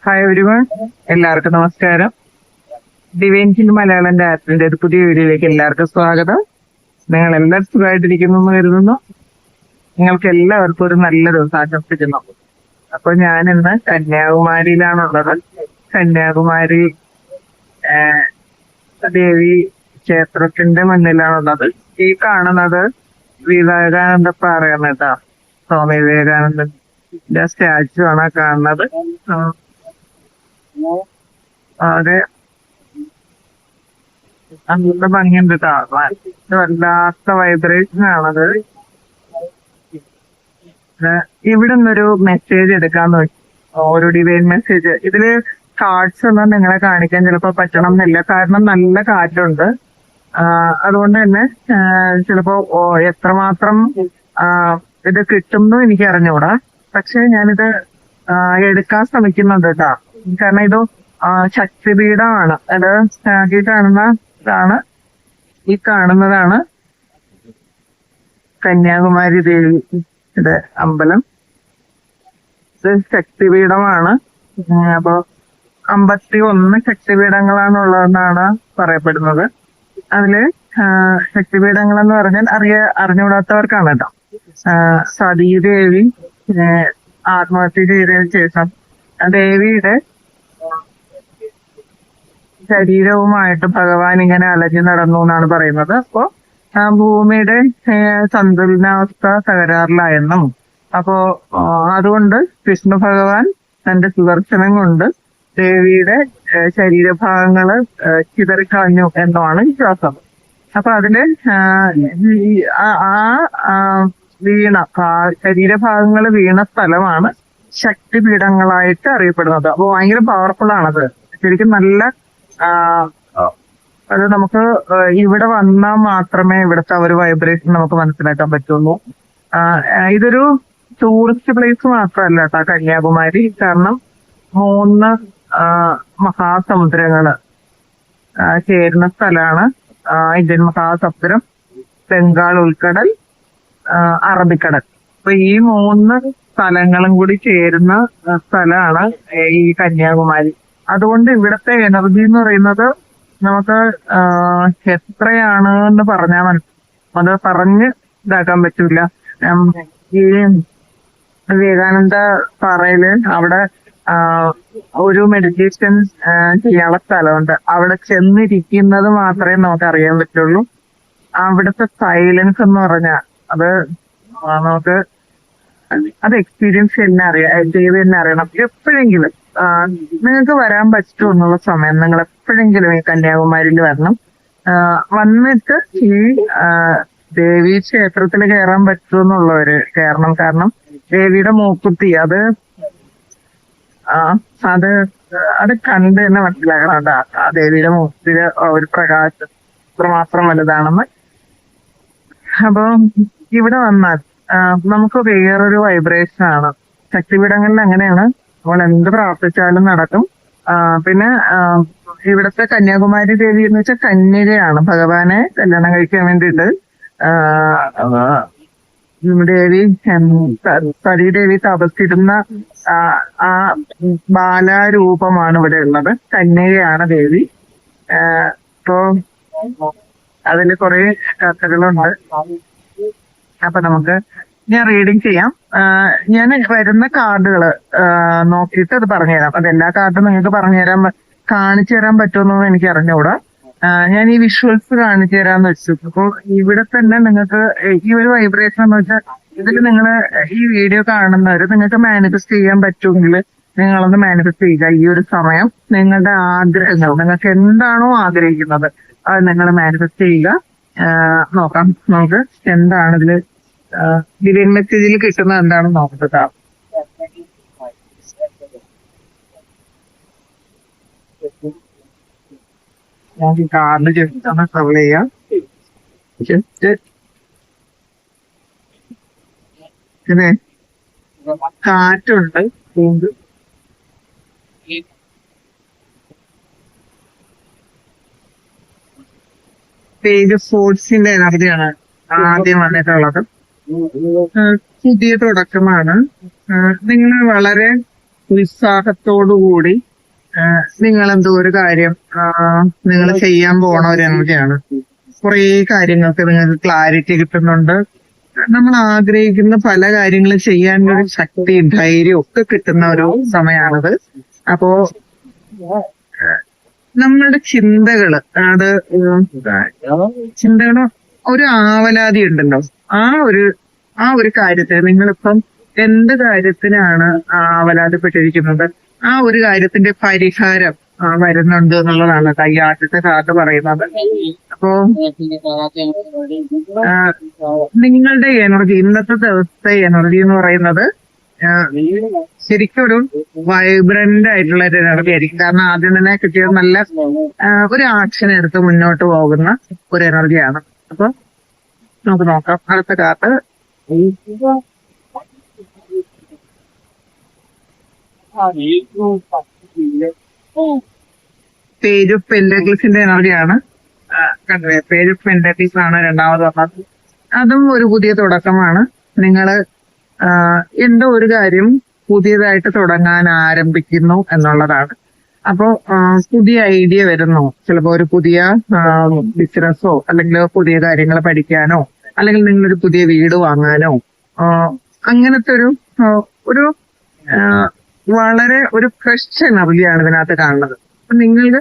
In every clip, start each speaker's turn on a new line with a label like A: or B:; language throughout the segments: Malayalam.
A: ഹായ് എവരിവൺ, എല്ലാവർക്കും നമസ്കാരം. ഡിവൈൻ ഹിൽ മലയാളം രാത്രിന്റെ ഒരു പുതിയ വീഡിയോയിലേക്ക് എല്ലാവർക്കും സ്വാഗതം. നിങ്ങൾ എല്ലാവരും സുഖമായിട്ടിരിക്കുന്നു എന്ന് കരുതുന്നു. നിങ്ങൾക്ക് എല്ലാവർക്കും ഒരു നല്ല ദിവസം ആശംസിക്കുന്നു. അപ്പൊ ഞാൻ ഇന്ന് കന്യാകുമാരിയിലാണുള്ളത്. കന്യാകുമാരി ദേവി ക്ഷേത്രത്തിന്റെ മുന്നിലാണുള്ളത്. ഈ കാണുന്നത് വിവേകാനന്ദ പാറയാണ് കേട്ടോ. സ്വാമി വിവേകാനന്ദന്റെ സ്റ്റാച്ചു ആണ് കാണുന്നത്. അതെ, നല്ല ഭംഗിയുണ്ട് കാണാൻ. വല്ലാത്ത വൈബ്രേഷൻ ആണത്. ഇവിടെ നിന്നൊരു മെസ്സേജ് എടുക്കാന്ന് വെച്ചു, ഒരു ഡിവൈൻ മെസ്സേജ്. ഇതില് കാർഡ്സ് ഒന്നും നിങ്ങളെ കാണിക്കാൻ ചിലപ്പോ പറ്റണം എന്നില്ല, കാരണം നല്ല കാറ്റുണ്ട്. അതുകൊണ്ട് തന്നെ ചിലപ്പോ എത്രമാത്രം ഇത് കിട്ടുന്നു എനിക്ക് അറിഞ്ഞൂടാ. പക്ഷെ ഞാനിത് എടുക്കാൻ ശ്രമിക്കുന്നുണ്ട് കേട്ടോ. കാരണം ഇത് ശക്തിപീഠമാണ്. അത് ഈ കാണുന്നതാണ് കന്യാകുമാരി ദേവി ഇത് അമ്പലം. ഇത് ശക്തിപീഠമാണ്. അപ്പൊ 51 ശക്തിപീഠങ്ങളാണുള്ളതെന്നാണ് പറയപ്പെടുന്നത്. അതില് ശക്തിപീഠങ്ങൾ എന്ന് പറഞ്ഞാൽ അറിഞ്ഞുകൂടാത്തവർക്കാണ് കേട്ടോ. സതീദേവി ആത്മഹത്യ ചെയ്തതിനു ശേഷം ദേവിയുടെ ശരീരവുമായിട്ട് ഭഗവാൻ ഇങ്ങനെ അലഞ്ഞു നടന്നു എന്നാണ് പറയുന്നത്. അപ്പോ ഭൂമിയുടെ സന്തുലനാവസ്ഥ തകരാറിലായെന്നും അപ്പോ അതുകൊണ്ട് വിഷ്ണു ഭഗവാൻ തന്റെ സുദർശനം കൊണ്ട് ദേവിയുടെ ശരീരഭാഗങ്ങള് ചിതറിക്കളഞ്ഞു എന്നുമാണ് വിശ്വാസം. അപ്പൊ അതില് വീണ ശരീരഭാഗങ്ങൾ വീണ സ്ഥലമാണ് ശക്തിപീഠങ്ങളായിട്ട് അറിയപ്പെടുന്നത്. അപ്പൊ ഭയങ്കര പവർഫുൾ ആണത്. ശരിക്കും നല്ല അത് നമുക്ക് ഇവിടെ വന്നാൽ മാത്രമേ ഇവിടുത്തെ ഒരു വൈബ്രേഷൻ നമുക്ക് മനസ്സിലാക്കാൻ പറ്റുള്ളൂ. ഇതൊരു ടൂറിസ്റ്റ് പ്ലേസ് മാത്രമല്ല കേട്ടോ കന്യാകുമാരി. കാരണം 3 മഹാസമുദ്രങ്ങള് ചേരുന്ന സ്ഥലമാണ്. ഇന്ത്യൻ മഹാസമുദ്രം, ബംഗാൾ ഉൾക്കടൽ, അറബിക്കടൽ. അപ്പൊ ഈ 3 സ്ഥലങ്ങളും കൂടി ചേരുന്ന സ്ഥലമാണ് ഈ കന്യാകുമാരി. അതുകൊണ്ട് ഇവിടുത്തെ എനർജി എന്ന് പറയുന്നത് നമുക്ക് എത്രയാണ് എന്ന് പറഞ്ഞാൽ അത് പറഞ്ഞ് ഇതാക്കാൻ പറ്റില്ല. ഈ വിവേകാനന്ദ പാറയില് അവിടെ ഒരു മെഡിറ്റേഷൻ ചെയ്യാനുള്ള സ്ഥലമുണ്ട്. അവിടെ ചെന്നിരിക്കുന്നത് മാത്രമേ നമുക്ക് അറിയാൻ പറ്റുള്ളൂ. അവിടുത്തെ സൈലൻസ് എന്ന് പറഞ്ഞാൽ അത് നമുക്ക് എക്സ്പീരിയൻസ് തന്നെ ചെയ്ത് തന്നെ അറിയണം. എപ്പോഴെങ്കിലും നിങ്ങൾക്ക് വരാൻ പറ്റുമോ എന്നുള്ള സമയം നിങ്ങൾ എപ്പോഴെങ്കിലും ഈ കന്യാകുമാരിയിൽ വരണം. വന്നിട്ട് ഈ ദേവീ ക്ഷേത്രത്തിൽ കയറാൻ പറ്റുമെന്നുള്ളവര് കയറണം. കാരണം ദേവിയുടെ മൂക്കുത്തി അത് കണ്ട് തന്നെ മനസ്സിലാക്കണം കേട്ടോ. ആ ദേവിയുടെ മൂക്കുത്തിയുടെ ഒരു പ്രകാശം ഇത്രമാത്രം വലുതാണെന്ന്. അപ്പൊ ഇവിടെ വന്നാൽ നമുക്ക് വേറൊരു വൈബ്രേഷൻ ആണ്. ശക്തിപീഠങ്ങളിൽ അങ്ങനെയാണ്, നമ്മൾ എന്ത് പ്രാർത്ഥിച്ചാലും നടക്കും. പിന്നെ ഇവിടുത്തെ കന്യാകുമാരി ദേവി എന്ന് വെച്ചാൽ കന്യകയാണ്. ഭഗവാനെ കല്യാണം കഴിക്കാൻ വേണ്ടിയിട്ട് ദേവി സതീദേവി തപസ്സിരുന്ന ആ ബാലാരൂപമാണ് ഇവിടെ ഉള്ളത്. കന്യകയാണ് ദേവി. ഇപ്പോ അതില് കുറെ കഥകളുണ്ട്. അപ്പൊ നമുക്ക് ഞാൻ റീഡിങ് ചെയ്യാം. ഞാൻ വരുന്ന കാർഡുകൾ നോക്കിയിട്ട് അത് പറഞ്ഞുതരാം. അതെല്ലാ കാർഡും നിങ്ങൾക്ക് കാണിച്ചു തരാൻ പറ്റുമെന്നൊന്നും എനിക്ക് അറിഞ്ഞുകൂടാ. ഞാൻ ഈ വിഷ്വൽസ് കാണിച്ചു തരാന്ന് വെച്ചു. അപ്പോൾ ഇവിടെ തന്നെ നിങ്ങൾക്ക് ഈ ഒരു വൈബ്രേഷൻ എന്ന് വെച്ചാൽ ഇതിൽ നിങ്ങൾ ഈ വീഡിയോ കാണുന്നവര് നിങ്ങൾക്ക് മാനിഫെസ്റ്റ് ചെയ്യാൻ പറ്റുമെങ്കിൽ നിങ്ങളൊന്ന് മാനിഫെസ്റ്റ് ചെയ്യുക. ഈ ഒരു സമയം നിങ്ങളുടെ ആഗ്രഹങ്ങൾ, നിങ്ങൾക്ക് എന്താണോ ആഗ്രഹിക്കുന്നത് അത് നിങ്ങൾ മാനിഫെസ്റ്റ് ചെയ്യുക. നോക്കാം നമുക്ക് എന്താണ് ഇതില് ഡിവൈൻ മെസ്സേജിൽ കിട്ടുന്നത് എന്താണെന്ന് നോക്കട്ടെ. ഞാൻ ഈ കാർഡ് ജസ്റ്റ് ഒന്ന് ട്രവൽ ചെയ്യാം. ജസ്റ്റ് പിന്നെ കാറ്റുണ്ട്. പേജ് ഫോഴ്സിന്റെ എനർജിയാണ് ആദ്യം വന്നിട്ടുള്ളത്. പുതിയ തുടക്കമാണ്. നിങ്ങൾ വളരെ ഉത്സാഹത്തോടുകൂടി നിങ്ങൾ എന്തോ ഒരു കാര്യം നിങ്ങൾ ചെയ്യാൻ പോണ ഒരു എനർജിയാണ്. കുറേ കാര്യങ്ങൾക്ക് നിങ്ങൾക്ക് ക്ലാരിറ്റി കിട്ടുന്നുണ്ട്. നമ്മൾ ആഗ്രഹിക്കുന്ന പല കാര്യങ്ങളും ചെയ്യാനുള്ള ഒരു ശക്തിയും ധൈര്യവും ഒക്കെ കിട്ടുന്ന ഒരു സമയമാണിത്. അപ്പോ നമ്മളുടെ ചിന്തകള് ചിന്തകള് ഒരു ആവലാതി ഉണ്ടല്ലോ, ആ ഒരു കാര്യത്തിന് നിങ്ങളിപ്പം എന്ത് കാര്യത്തിനാണ് ആവലാതിപ്പെട്ടിരിക്കുന്നത്, ആ ഒരു കാര്യത്തിന്റെ പരിഹാരം വരുന്നുണ്ട് എന്നുള്ളതാണ് ഈ ആദ്യത്തെ കാർഡ് പറയുന്നത്. അപ്പോ നിങ്ങളുടെ എനർജി, ഇന്നത്തെ ദിവസത്തെ എനർജി എന്ന് പറയുന്നത് ശരിക്കും ഒരു വൈബ്രന്റ് ആയിട്ടുള്ള ഒരു എനർജി ആയിരിക്കും. കാരണം ആദ്യം തന്നെ കിട്ടിയത് നല്ല ഒരു ആക്ഷൻ എടുത്ത് മുന്നോട്ട് പോകുന്ന ഒരു എനർജിയാണ്. അപ്പൊ നമുക്ക് നോക്കാം അടുത്ത കാർഡ്. പേജ് ഓഫ് പെന്റക്കിൾസിന്റെ എനർജിയാണ്. കണ്ടില്ലേ, പേജ് ഓഫ് പെന്റക്കിൾസ് ആണ് രണ്ടാമത് വന്നത്. അതും ഒരു പുതിയ തുടക്കമാണ്. നിങ്ങള് എന്തോ ഒരു കാര്യം പുതിയതായിട്ട് തുടങ്ങാൻ ആരംഭിക്കുന്നു എന്നുള്ളതാണ്. അപ്പോ പുതിയ ഐഡിയ വരുന്നു. ചിലപ്പോ ഒരു പുതിയ ബിസിനസ്സോ അല്ലെങ്കിൽ പുതിയ കാര്യങ്ങൾ പഠിക്കാനോ അല്ലെങ്കിൽ നിങ്ങളൊരു പുതിയ വീട് വാങ്ങാനോ അങ്ങനത്തെ ഒരു വളരെ ഒരു ഫ്രഷ് എനർജിയാണ് ഇതിനകത്ത് കാണുന്നത്. നിങ്ങൾക്ക്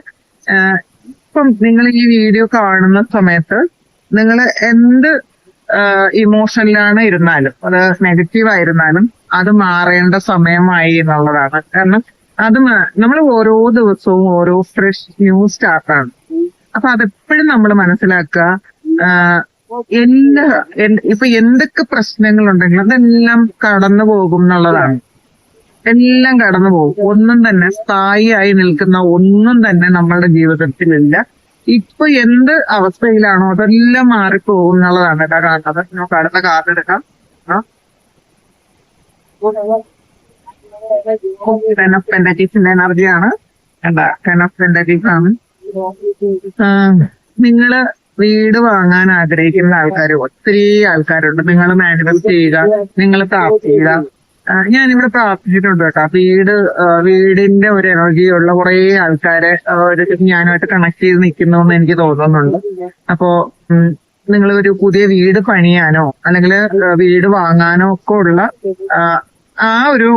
A: ഇപ്പം നിങ്ങൾ ഈ വീഡിയോ കാണുന്ന സമയത്ത് നിങ്ങൾ എന്ത് ഇമോഷനിലാണ് ഇരുന്നാലും, അത് നെഗറ്റീവ് ആയിരുന്നാലും അത് മാറേണ്ട സമയമായി എന്നുള്ളതാണ്. കാരണം അത് നമ്മൾ ഓരോ ദിവസവും ഓരോ ഫ്രഷ് ന്യൂ സ്റ്റാർട്ടാണ്. അപ്പൊ അതെപ്പോഴും നമ്മൾ മനസ്സിലാക്കുക, ഇപ്പൊ എന്തൊക്കെ പ്രശ്നങ്ങൾ ഉണ്ടെങ്കിലും അതെല്ലാം കടന്നു പോകും എന്നുള്ളതാണ്. എല്ലാം കടന്നു പോകും. ഒന്നും തന്നെ സ്ഥായിയായി നിൽക്കുന്ന ഒന്നും തന്നെ നമ്മളുടെ ജീവിതത്തിലില്ല. ഇപ്പൊ എന്ത് അവസ്ഥയിലാണോ അതെല്ലാം മാറിപ്പോകും എന്നുള്ളതാണ് കേട്ടോ കാണുന്നത്. നമുക്ക് അടുത്ത കാർഡ് എടുക്കാം. ടെൻ ഓഫ് പെന്റക്കിൾസിന്റെ എനർജിയാണ്. ടെൻ ഓഫ് പെന്റക്കിൾസ് ആണ്. നിങ്ങള് വീട് വാങ്ങാൻ ആഗ്രഹിക്കുന്ന ആൾക്കാർ ഒത്തിരി ആൾക്കാരുണ്ട്. നിങ്ങൾ മാനിഫെസ്റ്റ് ചെയ്യുക, നിങ്ങൾ പ്രാർത്ഥിക്കുക. ഞാനിവിടെ പ്രാർത്ഥിച്ചിട്ടുണ്ട് കേട്ടോ. വീടിന്റെ ഒരു എനർജിയുള്ള കുറെ ആൾക്കാരെ ഞാനുമായിട്ട് കണക്ട് ചെയ്ത് നിൽക്കുന്നു എന്ന് എനിക്ക് തോന്നുന്നുണ്ട്. അപ്പോ നിങ്ങൾ ഒരു പുതിയ വീട് പണിയാനോ അല്ലെങ്കിൽ വീട് വാങ്ങാനോ ഒക്കെ ഉള്ള ആ ഒരു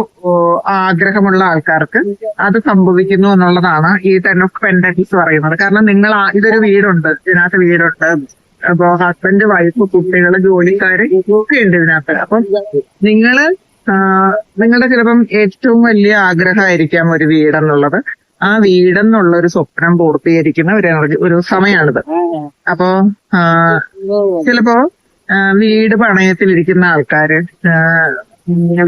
A: ആഗ്രഹമുള്ള ആൾക്കാർക്ക് അത് സംഭവിക്കുന്നു എന്നുള്ളതാണ് ഈ ടെൻ ഓഫ് പെന്റക്കിൾസ് പറയുന്നത്. കാരണം നിങ്ങൾ ഇതൊരു വീടുണ്ട്, ഇതിനകത്ത് വീടുണ്ട്. അപ്പോ ഹസ്ബൻഡ്, വൈഫ്, കുട്ടികള്, ജോലിക്കാര് ഒക്കെ ഉണ്ട് ഇതിനകത്ത്. അപ്പം നിങ്ങളുടെ ചിലപ്പം ഏറ്റവും വലിയ ആഗ്രഹമായിരിക്കാം ഒരു വീടെന്നുള്ളത്. ആ വീടെന്നുള്ള ഒരു സ്വപ്നം പൂർത്തീകരിക്കുന്ന ഒരു സമയമാണിത്. അപ്പോ ചിലപ്പോ വീട് പണയത്തിലിരിക്കുന്ന ആൾക്കാര്,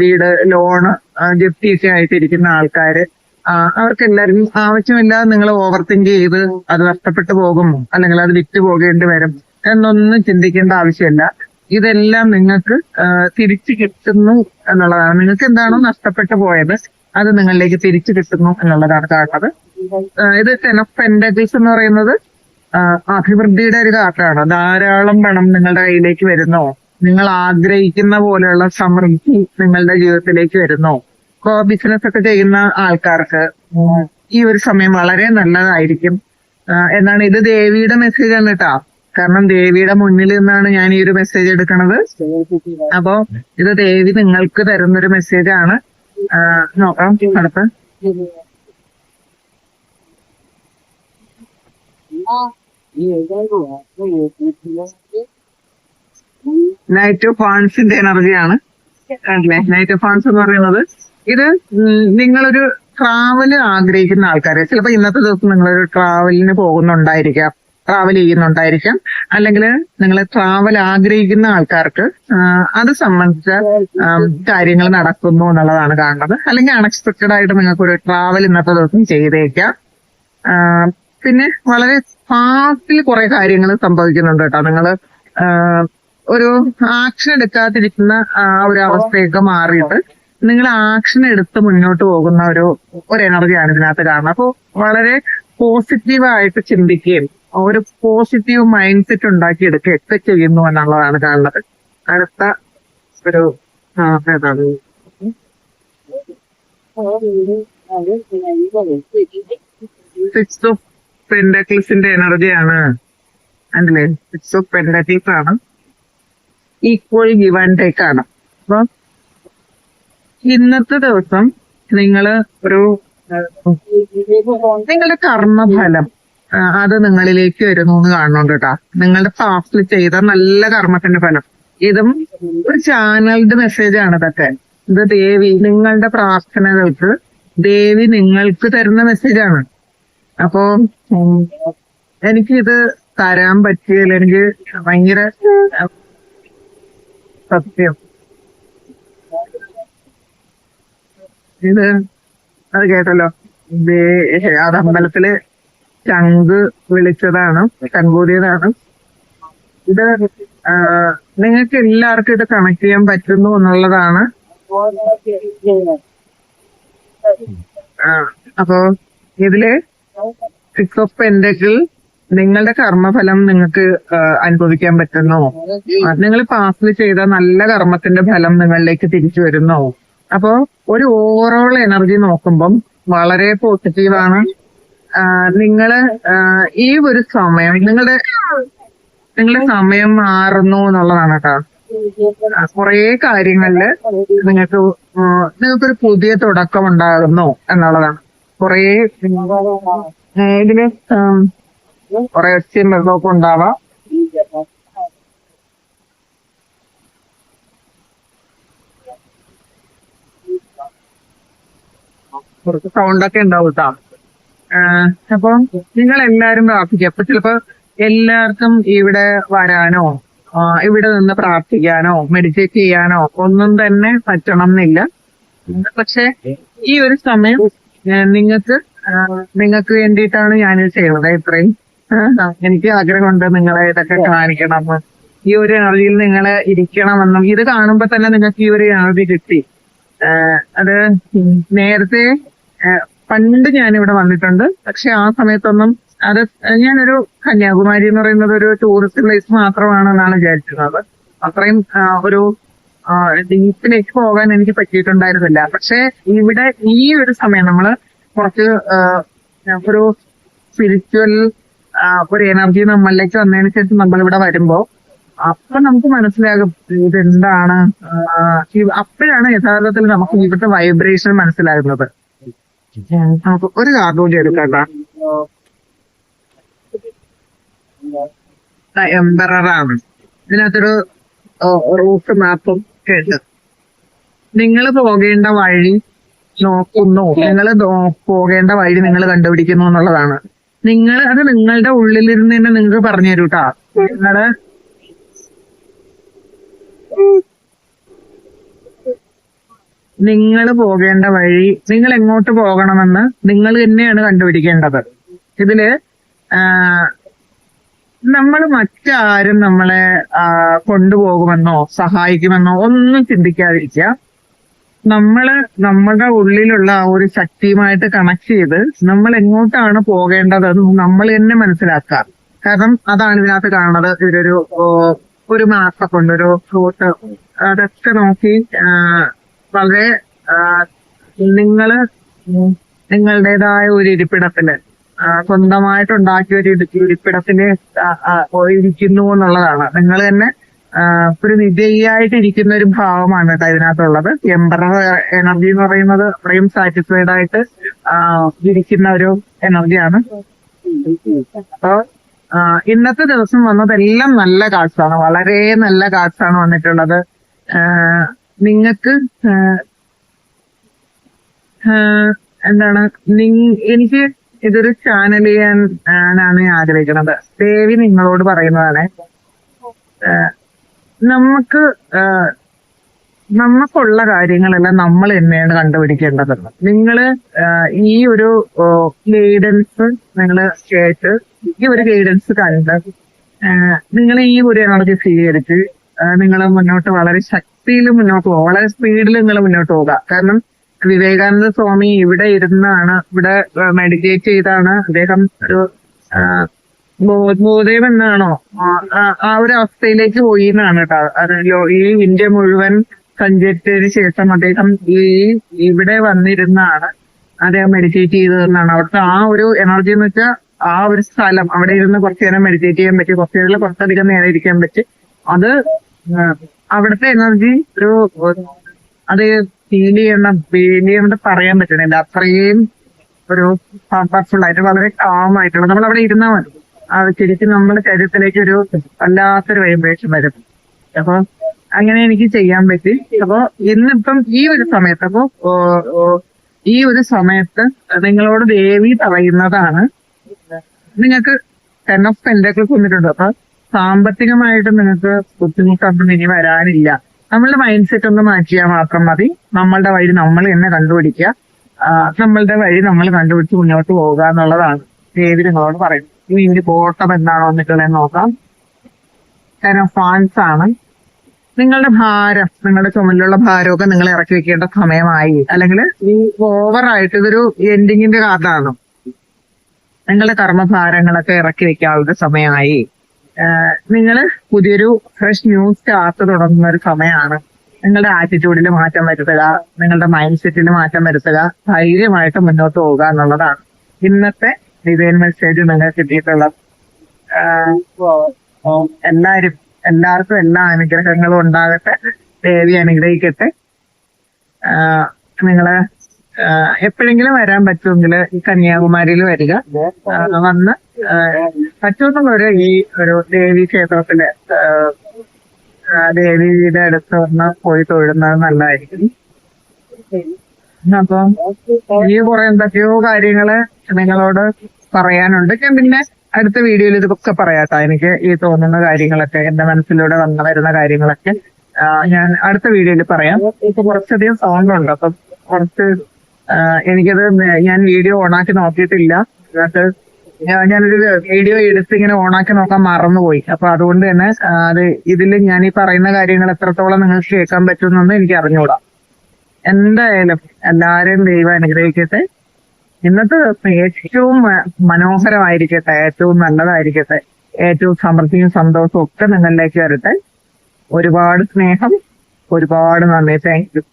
A: വീട് ലോണ് ജപ്തിയൊക്കെ ആയിട്ടിരിക്കുന്ന ആൾക്കാര്, അവർക്കെല്ലാവർക്കും ആവശ്യമില്ലാതെ നിങ്ങൾ ഓവർ തിങ്ക് ചെയ്ത് അത് നഷ്ടപ്പെട്ടു പോകും അല്ലെങ്കിൽ അത് വിറ്റ് പോകേണ്ടി വരും എന്നൊന്നും ചിന്തിക്കേണ്ട ആവശ്യമില്ല. ഇതെല്ലാം നിങ്ങൾക്ക് തിരിച്ചു കിട്ടുന്നു എന്നുള്ളതാണ്. നിങ്ങൾക്ക് എന്താണോ നഷ്ടപ്പെട്ടു പോയത് അത് നിങ്ങളിലേക്ക് തിരിച്ചു കിട്ടുന്നു എന്നുള്ളതാണ് കാണുന്നത്. ഇത് ടെൻ ഓഫ് പെന്റക്കിൾസ് എന്ന് പറയുന്നത് അഭിവൃദ്ധിയുടെ ഒരു കാർഡാണ്. ധാരാളം പണം നിങ്ങളുടെ കയ്യിലേക്ക് വരുന്നോ, നിങ്ങൾ ആഗ്രഹിക്കുന്ന പോലെയുള്ള സമൃദ്ധി നിങ്ങളുടെ ജീവിതത്തിലേക്ക് വരുന്നോ. ഇപ്പോ ബിസിനസ് ഒക്കെ ചെയ്യുന്ന ആൾക്കാർക്ക് ഈ ഒരു സമയം വളരെ നല്ലതായിരിക്കും എന്നാണ്. ഇത് ദേവിയുടെ മെസ്സേജ് ആണ് കേട്ടോ. കാരണം ദേവിയുടെ മുന്നിൽ നിന്നാണ് ഞാൻ ഈ ഒരു മെസ്സേജ് എടുക്കുന്നത്. അപ്പോ ഇത് ദേവി നിങ്ങൾക്ക് തരുന്നൊരു മെസ്സേജ് ആണ്. നോക്കാം അടുത്ത്. നൈറ്റ് ഓഫ് വാൺസിന്റെ എനർജിയാണ്. നൈറ്റ് ഓഫ് വാൺസ് എന്ന് പറയുന്നത് ഇത് നിങ്ങളൊരു ട്രാവല് ആഗ്രഹിക്കുന്ന ആൾക്കാര്, ചിലപ്പോ ഇന്നത്തെ ദിവസം നിങ്ങളൊരു ട്രാവലിന് പോകുന്നുണ്ടായിരിക്കാം, ട്രാവൽ ചെയ്യുന്നുണ്ടായിരിക്കാം, അല്ലെങ്കിൽ നിങ്ങൾ ട്രാവൽ ആഗ്രഹിക്കുന്ന ആൾക്കാർക്ക് അത് സംബന്ധിച്ച കാര്യങ്ങൾ നടക്കുന്നു എന്നുള്ളതാണ് കാണുന്നത്. അല്ലെങ്കിൽ അൺഎക്സ്പെക്റ്റഡ് ആയിട്ട് നിങ്ങൾക്ക് ഒരു ട്രാവൽ ഇന്നത്തെ ദിവസം ചെയ്തേക്കാം. പിന്നെ വളരെ ഫാസ്റ്റിൽ കുറെ കാര്യങ്ങൾ സംഭവിക്കുന്നുണ്ട് കേട്ടോ. നിങ്ങൾ ഒരു ആക്ഷൻ എടുക്കാതിരിക്കുന്ന ആ ഒരു അവസ്ഥയൊക്കെ മാറിയിട്ട് നിങ്ങൾ ആക്ഷൻ എടുത്ത് മുന്നോട്ട് പോകുന്ന ഒരു എനർജിയാണ് ഇതിനകത്ത് കാണുന്നത്. അപ്പോൾ വളരെ പോസിറ്റീവായിട്ട് ചിന്തിക്കുകയും ഒരു പോസിറ്റീവ് മൈൻഡ് സെറ്റ് ഉണ്ടാക്കി എടുക്കുകയൊക്കെ ചെയ്യുന്നു എന്നുള്ളതാണ് കാണുന്നത്. അടുത്ത ഒരു ഏതാണ് സിക്സ് ഓഫ് പെന്റക്കിൾസിന്റെ എനർജിയാണ്. അല്ലേ? സിക്സ് ഓഫ് പെന്റക്കിൾസ് ആണ്. ഈക്വൽ ഗിവ് ആൻഡ് ടേക്ക് ആണ്. അപ്പൊ ഇന്നത്തെ ദിവസം നിങ്ങള് ഒരു നിങ്ങളുടെ കർമ്മഫലം അത് നിങ്ങളിലേക്ക് വരുന്നു എന്ന് കാണുന്നുണ്ട് കേട്ടാ. നിങ്ങളുടെ പാസ്റ്റിൽ ചെയ്ത നല്ല കർമ്മത്തിന്റെ ഫലം. ഇതും ഒരു ചാനൽഡ് മെസ്സേജ് ആണ് ഇതൊക്കെ. ഇത് ദേവി നിങ്ങളുടെ പ്രാർത്ഥനകൾക്ക് ദേവി നിങ്ങൾക്ക് തരുന്ന മെസ്സേജാണ്. അപ്പോ എനിക്കിത് തരാൻ പറ്റിയതിൽ എനിക്ക് ഭയങ്കര സത്യം. ഇത് അത് കേട്ടല്ലോ, അത് അമ്പലത്തില് ശംഖ് വിളിച്ചതാണ്, ശംഖൂതിയതാണ്. ഇത് നിങ്ങൾക്ക് എല്ലാവർക്കും ഇത് കണക്ട് ചെയ്യാൻ പറ്റുന്നു എന്നുള്ളതാണ്. അപ്പോ ഇതില് സിക്സ് ഓഫ് പെന്റക്കിൾ നിങ്ങളുടെ കർമ്മഫലം നിങ്ങൾക്ക് അനുഭവിക്കാൻ പറ്റുന്നു. നിങ്ങൾ പാസ്റ്റിൽ ചെയ്ത നല്ല കർമ്മത്തിന്റെ ഫലം നിങ്ങളിലേക്ക് തിരിച്ചു വരുന്നു. അപ്പോ ഒരു ഓവറോൾ എനർജി നോക്കുമ്പം വളരെ പോസിറ്റീവാണ്. നിങ്ങള് ഈ ഒരു സമയം നിങ്ങളുടെ സമയം മാറുന്നു എന്നുള്ളതാണ് കേട്ടോ. കുറെ കാര്യങ്ങളില് നിങ്ങൾക്കൊരു പുതിയ തുടക്കം ഉണ്ടാകുന്നു എന്നുള്ളതാണ്. കുറെ ഇതില് കുറെ ഒച്ചയും വെള്ളമൊക്കെ ഉണ്ടാവാം. കുറച്ച് സൗണ്ടൊക്കെ ഉണ്ടാവും കേട്ടോ. അപ്പൊ നിങ്ങൾ എല്ലാരും പ്രാർത്ഥിക്കുക. അപ്പൊ ചിലപ്പോ എല്ലാവർക്കും ഇവിടെ വരാനോ ഇവിടെ നിന്ന് പ്രാർത്ഥിക്കാനോ മെഡിറ്റേറ്റ് ചെയ്യാനോ ഒന്നും തന്നെ പറ്റണം എന്നില്ല. പക്ഷെ ഈ ഒരു സമയം നിങ്ങൾക്ക് വേണ്ടിയിട്ടാണ് ഞാനിത് ചെയ്യുന്നത്. ഇത്രയും എനിക്ക് ആഗ്രഹമുണ്ട് നിങ്ങളെ ഇതൊക്കെ കാണിക്കണം, ഈ ഒരു എനർജിയിൽ നിങ്ങളെ ഇരിക്കണമെന്നും. ഇത് കാണുമ്പോ തന്നെ നിങ്ങൾക്ക് ഈ ഒരു എനർജി കിട്ടി. അത് നേരത്തെ പണ്ട് ഞാനിവിടെ വന്നിട്ടുണ്ട്. പക്ഷെ ആ സമയത്തൊന്നും അത് ഞാനൊരു കന്യാകുമാരി എന്ന് പറയുന്നത് ഒരു ടൂറിസ്റ്റ് പ്ലേസ് മാത്രമാണെന്നാണ് വിചാരിച്ചിരുന്നത്. അത്രയും ഒരു ഡീപ്പിലേക്ക് പോകാൻ എനിക്ക് പറ്റിയിട്ടുണ്ടായിരുന്നില്ല. പക്ഷെ ഇവിടെ ഈ ഒരു സമയം നമ്മള് കുറച്ച് ഒരു സ്പിരിച്വൽ ഒരു എനർജി നമ്മളിലേക്ക് വന്നതിന് ശേഷം നമ്മളിവിടെ വരുമ്പോ അപ്പൊ നമുക്ക് മനസ്സിലാകും ഇതെന്താണ്. അപ്പോഴാണ് യഥാർത്ഥത്തിൽ നമുക്ക് ഇവിടുത്തെ വൈബ്രേഷൻ മനസ്സിലാകുന്നത്. നമുക്ക് ഒരു കാർഡ് കൂടി എടുക്കണ്ട. എംബറാണ് ഇതിനകത്തൊരു റൂട്ട് മാപ്പും കേട്ട് നിങ്ങൾ പോകേണ്ട വഴി നോക്കുന്നു. നിങ്ങൾ പോകേണ്ട വഴി നിങ്ങൾ കണ്ടുപിടിക്കുന്നു എന്നുള്ളതാണ്. അത് നിങ്ങളുടെ ഉള്ളിലിരുന്ന് തന്നെ നിങ്ങൾക്ക് പറഞ്ഞു തരൂ കേട്ടാ. നിങ്ങൾ പോകേണ്ട വഴി, നിങ്ങൾ എങ്ങോട്ട് പോകണമെന്ന് നിങ്ങൾ തന്നെയാണ് കണ്ടുപിടിക്കേണ്ടത്. ഇതില് നമ്മൾ മറ്റാരും നമ്മളെ കൊണ്ടുപോകുമെന്നോ സഹായിക്കുമെന്നോ ഒന്നും ചിന്തിക്കാതിരിക്കുക. നമ്മുടെ ഉള്ളിലുള്ള ആ ഒരു ശക്തിയുമായിട്ട് കണക്ട് ചെയ്ത് നമ്മൾ എങ്ങോട്ടാണ് പോകേണ്ടതെന്ന് നമ്മൾ തന്നെ മനസ്സിലാക്കുക. കാരണം അതാണ് ഇതിനകത്ത് കാണുന്നത്. ഒരു മാപ്പൊക്കെ ഉണ്ട്, ഒരു ഫ്രൂട്ട്, അതൊക്കെ നോക്കി വളരെ നിങ്ങളുടേതായ ഒരു ഇരിപ്പിടത്തില് സ്വന്തമായിട്ടുണ്ടാക്കിയ ഒരു ഇരിപ്പിടത്തില് ഇരിക്കുന്നു എന്നുള്ളതാണ്. നിങ്ങൾ തന്നെ ഒരു വിജയിയായിട്ട് ഇരിക്കുന്ന ഒരു ഭാവമാണ് കേട്ടോ ഇതിനകത്തുള്ളത്. എംബറർ എനർജി എന്ന് പറയുന്നത് അത്രയും സാറ്റിസ്ഫൈഡ് ആയിട്ട് ഇരിക്കുന്ന ഒരു എനർജിയാണ്. അപ്പൊ ഇന്നത്തെ ദിവസം വന്നതെല്ലാം നല്ല കാർഡ്സ് ആണ്, വളരെ നല്ല കാർഡ്സ് ആണ് വന്നിട്ടുള്ളത്. നിങ്ങൾക്ക് എന്താണ്, എനിക്ക് ഇതൊരു ചാനൽ ചെയ്യാനാണ് ഞാൻ ആഗ്രഹിക്കുന്നത്. ദേവി നിങ്ങളോട് പറയുന്നതാണ്, നമുക്കുള്ള കാര്യങ്ങളെല്ലാം നമ്മൾ തന്നെയാണ് കണ്ടുപിടിക്കേണ്ടതെന്ന്. നിങ്ങള് ഈ ഒരു ഗൈഡൻസ് നിങ്ങൾ കേട്ട് ഈ ഒരു ഗൈഡൻസ് കണ്ട് നിങ്ങൾ ഈ ഒരു എനർജി സ്വീകരിച്ച് നിങ്ങൾ മുന്നോട്ട് വളരെ ശക്തിയിൽ മുന്നോട്ട് പോകുക, വളരെ സ്പീഡിൽ നിങ്ങൾ മുന്നോട്ട് പോകുക. കാരണം വിവേകാനന്ദ സ്വാമി ഇവിടെ ഇരുന്നാണ്, ഇവിടെ മെഡിറ്റേറ്റ് ചെയ്താണ് അദ്ദേഹം ഒരു ബോധോദയം എന്നാണോ ആ ഒരു അവസ്ഥയിലേക്ക് പോയി എന്നാണ് കേട്ടോ. ഈ ഇന്ത്യ മുഴുവൻ സഞ്ചരിച്ചതിന് ശേഷം അദ്ദേഹം ഇവിടെ വന്നിരുന്നാണ് അദ്ദേഹം മെഡിറ്റേറ്റ് ചെയ്തതെന്നാണ്. അവിടുത്തെ ആ ഒരു എനർജി എന്ന് വെച്ചാൽ ആ ഒരു സ്ഥലം, അവിടെ ഇരുന്ന് കുറച്ചു നേരം മെഡിറ്റേറ്റ് ചെയ്യാൻ പറ്റി, കുറച്ചു നേരം കുറച്ചധികം നേരം ഇരിക്കാൻ പറ്റി. അത് അവിടുത്തെ എനർജി അത് ഫീൽ ചെയ്യേണ്ട പറയാൻ പറ്റണില്ല. അത്രയും ഒരു പവർഫുൾ ആയിട്ട് വളരെ കാം ആയിട്ടുള്ള, നമ്മൾ അവിടെ ഇരുന്നാൽ മതി, ശരിക്കും നമ്മുടെ ശരീരത്തിലേക്ക് ഒരു വല്ലാത്തൊരു വൈബ്രേഷൻ വരും. അപ്പൊ അങ്ങനെ എനിക്ക് ചെയ്യാൻ പറ്റി. അപ്പൊ ഇന്നിപ്പം ഈ ഒരു സമയത്ത് നിങ്ങളോട് ദേവി പറയുന്നതാണ്, നിങ്ങൾക്ക് 10 of Pentacles വന്നിട്ടുണ്ട്. അപ്പൊ സാമ്പത്തികമായിട്ട് നിങ്ങൾക്ക് ബുദ്ധിമുട്ടൊന്നും ഇനി വരാനില്ല. നമ്മളുടെ മൈൻഡ് സെറ്റ് ഒന്ന് മാറ്റിയാൽ മാത്രം മതി. നമ്മളുടെ വഴി നമ്മൾ തന്നെ കണ്ടുപിടിക്കുക, നമ്മളുടെ വഴി നമ്മൾ കണ്ടുപിടിച്ച് മുന്നോട്ട് പോവുക എന്നുള്ളതാണ് ദേവി നിങ്ങളോട് പറയുന്നത്. ഇനി ഇതിന്റെ ബോട്ടം എന്താണോ വന്നിട്ടുള്ളത് നോക്കാം. 10 of Wands ആണ്. നിങ്ങളുടെ ഭാരം, നിങ്ങളുടെ ചുമലിലുള്ള ഭാരമൊക്കെ നിങ്ങൾ ഇറക്കി വെക്കേണ്ട സമയമായി. അല്ലെങ്കിൽ ഈ ഓവറായിട്ട് ഇതൊരു എൻഡിങ്ങിന്റെ കാർഡാണ്. നിങ്ങളുടെ കർമ്മഭാരങ്ങളൊക്കെ ഇറക്കി വെക്കാനുള്ള സമയമായി. നിങ്ങൾ പുതിയൊരു ഫ്രഷ് ന്യൂ സ്റ്റാർട്ട് തുടങ്ങുന്ന ഒരു സമയമാണ്. നിങ്ങളുടെ ആറ്റിറ്റ്യൂഡിൽ മാറ്റം വരുത്തുക, നിങ്ങളുടെ മൈൻഡ് സെറ്റിൽ മാറ്റം വരുത്തുക, ധൈര്യമായിട്ട് മുന്നോട്ട് പോവുക എന്നുള്ളതാണ് ഇന്നത്തെ ഡിവൈൻ മെസ്സേജ് നിങ്ങൾക്ക് കിട്ടിയിട്ടുള്ളത്. എല്ലാവർക്കും എല്ലാ അനുഗ്രഹങ്ങളും ഉണ്ടാകട്ടെ. ദേവി അനുഗ്രഹിക്കട്ടെ. നിങ്ങള് എപ്പോഴെങ്കിലും വരാൻ പറ്റുമെങ്കിൽ ഈ കന്യാകുമാരിയിൽ വരിക. വന്ന് പറ്റുമെന്നുള്ളവര് ഈ ഒരു ദേവി ക്ഷേത്രത്തില് ദേവിയുടെ അടുത്ത് വന്ന് പോയി തൊഴുന്നത് നല്ലതായിരിക്കും. അപ്പം ഈ കുറെ എന്തൊക്കെയോ കാര്യങ്ങള് നിങ്ങളോട് പറയാനുണ്ട്. ഞാൻ പിന്നെ അടുത്ത വീഡിയോയിൽ ഇതൊക്കെ പറയാട്ടോ. എനിക്ക് ഈ തോന്നുന്ന കാര്യങ്ങളൊക്കെ, എന്റെ മനസ്സിലൂടെ വരുന്ന കാര്യങ്ങളൊക്കെ ഞാൻ അടുത്ത വീഡിയോയിൽ പറയാം. ഇപ്പൊ കുറച്ചധികം സൗണ്ട് ഉണ്ട്, അപ്പം കുറച്ച് എനിക്കത് ഞാൻ വീഡിയോ ഓണാക്കി നോക്കിയിട്ടില്ല. എന്നിട്ട് ഞാനൊരു വീഡിയോ എടുത്ത് ഇങ്ങനെ ഓണാക്കി നോക്കാൻ മറന്നുപോയി. അപ്പൊ അതുകൊണ്ട് തന്നെ അത് ഇതിൽ ഞാൻ ഈ പറയുന്ന കാര്യങ്ങൾ എത്രത്തോളം നിങ്ങൾക്ക് കേൾക്കാൻ പറ്റുമെന്നൊന്നും എനിക്ക് അറിഞ്ഞുകൂടാ. എന്തായാലും എല്ലാവരെയും ദൈവം അനുഗ്രഹിക്കട്ടെ. ഇന്നത്തെ ദിവസം ഏറ്റവും മനോഹരമായിരിക്കട്ടെ, ഏറ്റവും നല്ലതായിരിക്കട്ടെ, ഏറ്റവും സമൃദ്ധിയും സന്തോഷവും ഒക്കെ നിങ്ങളിലേക്ക് വരട്ടെ. ഒരുപാട് സ്നേഹം, ഒരുപാട് നന്ദി. Thank you.